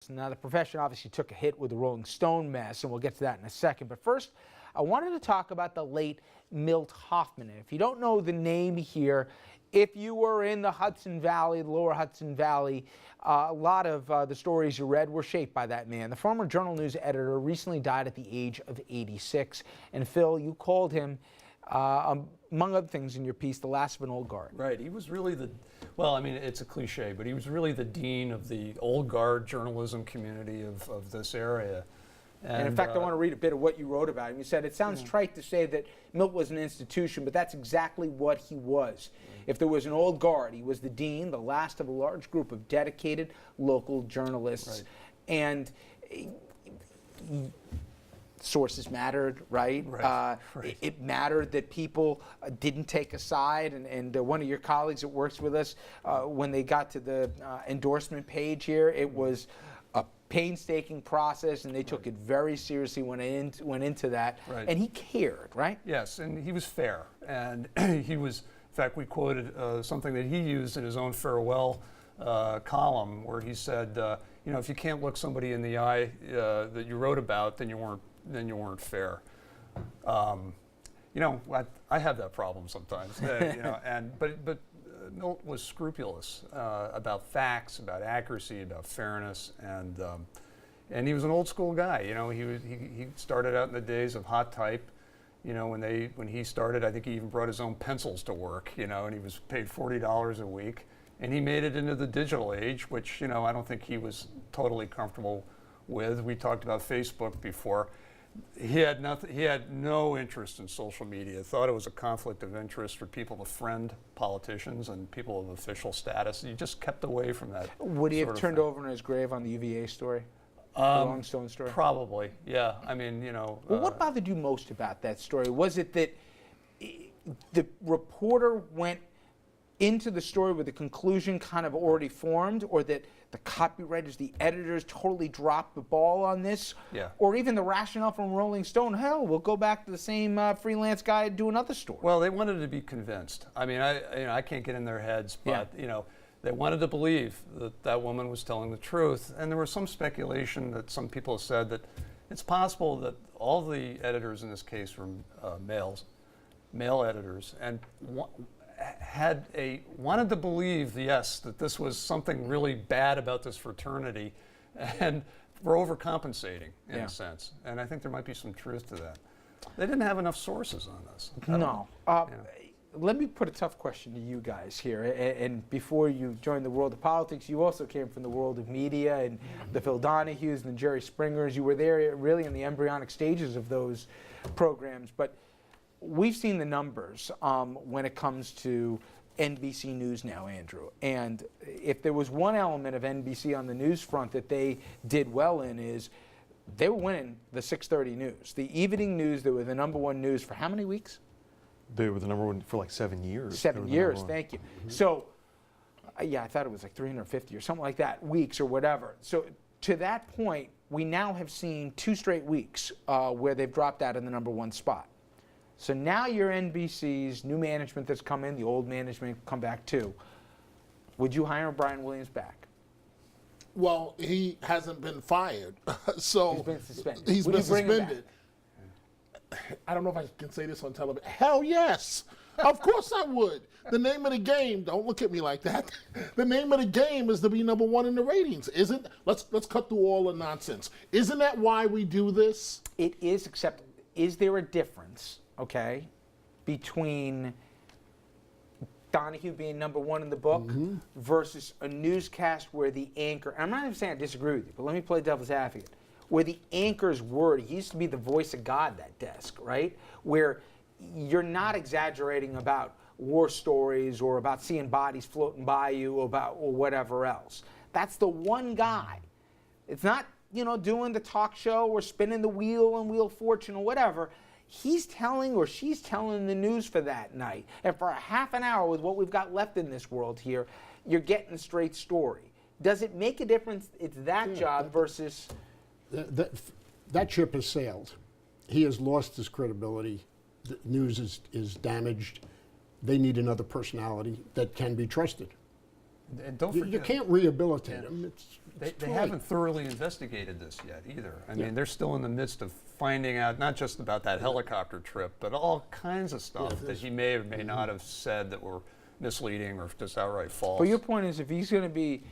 Now, the profession obviously took a hit with the Rolling Stone mess, and we'll get to that in a second. But first, I wanted to talk about the late Milt Hoffman. And if you don't know the name here, if you were in the Hudson Valley, the lower Hudson Valley, a lot of the stories you read were shaped by that man. The former Journal News editor recently died at the age of 86. And Phil, you called him, among other things in your piece, the last of an old guard. Right. He was really the, well, I mean, it's a cliche, but he was really the dean of the old guard journalism community of this area. And in fact, I want to read a bit of what you wrote about him. You said, it sounds trite to say that Milt was an institution, but that's exactly what he was. If there was an old guard, he was the dean, the last of a large group of dedicated local journalists. Right. And sources mattered, right? Right. It mattered that people didn't take a side. And one of your colleagues that works with us, when they got to the endorsement page here, it was a painstaking process, and they took it very seriously when they went into that. Right. And he cared, right? Yes, and he was fair. And he was, in fact, we quoted something that he used in his own farewell column, where he said, you know, if you can't look somebody in the eye that you wrote about, then you weren't fair. You know, I have that problem sometimes. You know, but Milt was scrupulous about facts, about accuracy, about fairness, and he was an old school guy. You know, he started out in the days of hot type. You know, when he started, I think he even brought his own pencils to work. You know, and he was paid $40 a week, and he made it into the digital age, which, you know, I don't think he was totally comfortable with. We talked about Facebook before. He had nothing. He had no interest in social media. Thought it was a conflict of interest for people to friend politicians and people of official status. He just kept away from that. Would he have turned over in his grave on the UVA story? The Rolling Stone story? Probably, yeah. I mean, you know. Well, what bothered you most about that story? Was it that the reporter went into the story with the conclusion kind of already formed, or that the copywriters, the editors totally dropped the ball on this? Yeah. Or even the rationale from Rolling Stone, hell, we'll go back to the same freelance guy and do another story. Well, they wanted to be convinced. I mean, I can't get in their heads, but, you know, they wanted to believe that that woman was telling the truth. And there was some speculation that some people have said that it's possible that all the editors in this case were male editors, and wanted to believe, yes, that this was something really bad about this fraternity, and were overcompensating in a sense. And I think there might be some truth to that. They didn't have enough sources on this. No. Let me put a tough question to you guys here. And before you joined the world of politics, you also came from the world of media and the Phil Donahues and the Jerry Springers. You were there really in the embryonic stages of those programs. But we've seen the numbers when it comes to NBC News now, Andrew. And if there was one element of NBC on the news front that they did well in, is they were winning the 6:30 news. The evening news, they were the #1 news for how many weeks? They were the #1 for like 7 years. 7 years, thank you. So, yeah, I thought it was like 350 or something like that, weeks or whatever. So to that point, we now have seen 2 straight weeks where they've dropped out in the #1 spot. So now you're NBC's new management that's come in, the old management come back too. Would you hire Brian Williams back? Well, he hasn't been fired, so He's been suspended. He's Would been you bring him suspended. I don't know if I can say this on television. Hell yes. Of course I would. The name of the game, don't look at me like that. The name of the game is to be #1 in the ratings. Isn't, let's cut through all the nonsense. Isn't that why we do this? It is, except is there a difference, okay, between Donahue being #1 in the book versus a newscast where the anchor, and I'm not even saying I disagree with you, but let me play devil's advocate, where the anchor's word, he used to be the voice of God, that desk, right? Where you're not exaggerating about war stories or about seeing bodies floating by you or whatever else. That's the one guy. It's not, you know, doing the talk show or spinning the wheel on Wheel of Fortune or whatever. He's telling or she's telling the news for that night. And for a half an hour with what we've got left in this world here, you're getting a straight story. Does it make a difference? It's that job versus... That ship has sailed. He has lost his credibility. The news is damaged. They need another personality that can be trusted. And don't You forget, can't rehabilitate him. they too late. haven't thoroughly investigated this yet either. I mean, they're still in the midst of finding out not just about that helicopter trip, but all kinds of stuff that he may or may not have said that were misleading or just outright false. But your point is, if he's going to be,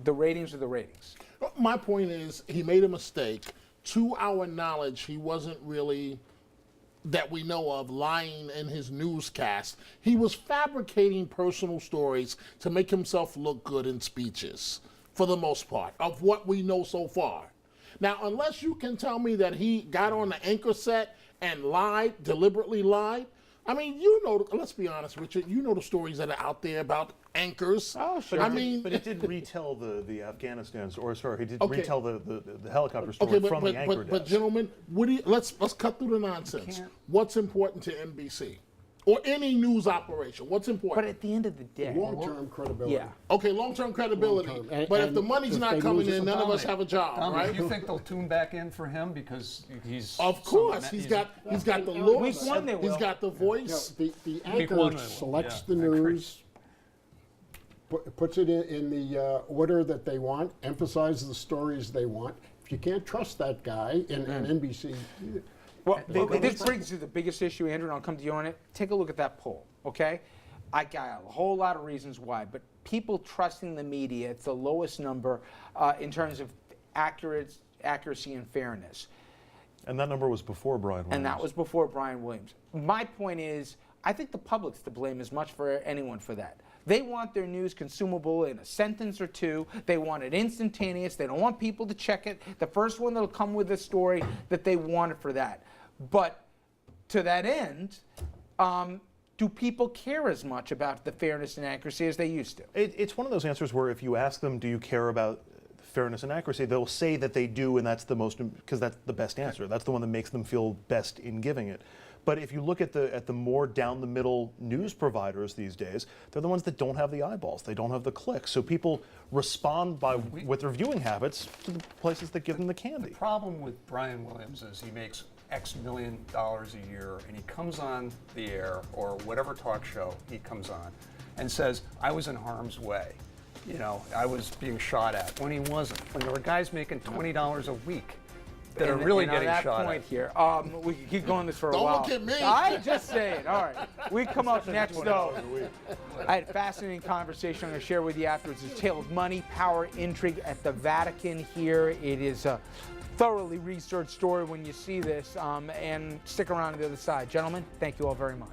the ratings are the ratings. My point is, he made a mistake. To our knowledge, he wasn't really, that we know of, lying in his newscast. He was fabricating personal stories to make himself look good in speeches, for the most part, of what we know so far. Now, unless you can tell me that he got on the anchor set and lied, deliberately lied, I mean, you know, let's be honest, Richard, you know the stories that are out there about anchors. Oh, sure. I mean, But it did retell the Afghanistan, or sorry, he did Okay. retell the helicopter story okay, from the anchor but desk. gentlemen, what do you, let's cut through the nonsense. can't- What's important to NBC or any news operation? What's But important? at the end of the day, Long-term credibility. yeah. Okay, long-term credibility. Long-term. And- But if the and money's if not they coming lose it, in, none of us Dominic, have a job, Dominic, right? you think they'll tune back in for him because he's Of course, he's got the looks. Week one they He's will. got the You know, voice. the one anchor they will, selects yeah, the I agree. news, puts it in the order that they want, emphasizes the stories they want. If you can't trust that guy in NBC, Well, Okay. this brings you to the biggest issue, Andrew, and I'll come to you on it. Take a look at that poll, okay? I got a whole lot of reasons why, but people trusting the media, it's the lowest number in terms of accuracy and fairness. And that number was before Brian Williams. And that was before Brian Williams. My point is, I think the public's to blame as much for anyone for that. They want their news consumable in a sentence or two. They want it instantaneous. They don't want people to check it. The first one that'll come with a story that they want it for that. But to that end, do people care as much about the fairness and accuracy as they used to? It's one of those answers where if you ask them, do you care about fairness and accuracy, they'll say that they do, and that's the most, because that's the best answer. That's the one that makes them feel best in giving it. But if you look at the more down the middle news providers these days, they're the ones that don't have the eyeballs. They don't have the clicks. So people respond with their viewing habits to the places that give them the candy. The problem with Brian Williams is he makes X $1 million a year, and he comes on the air or whatever talk show he comes on and says, I was in harm's way. You know, I was being shot at, when he wasn't. When there were guys making $20 a week that are really and getting on that shot point at. here, we could keep going this for a Don't while. look at me. I just saying. All right, we come up next though. I had a fascinating conversation I'm going to share with you afterwards. It's a tale of money, power, intrigue at the Vatican here. It is a thoroughly researched story when you see this, and stick around on the other side. Gentlemen, thank you all very much.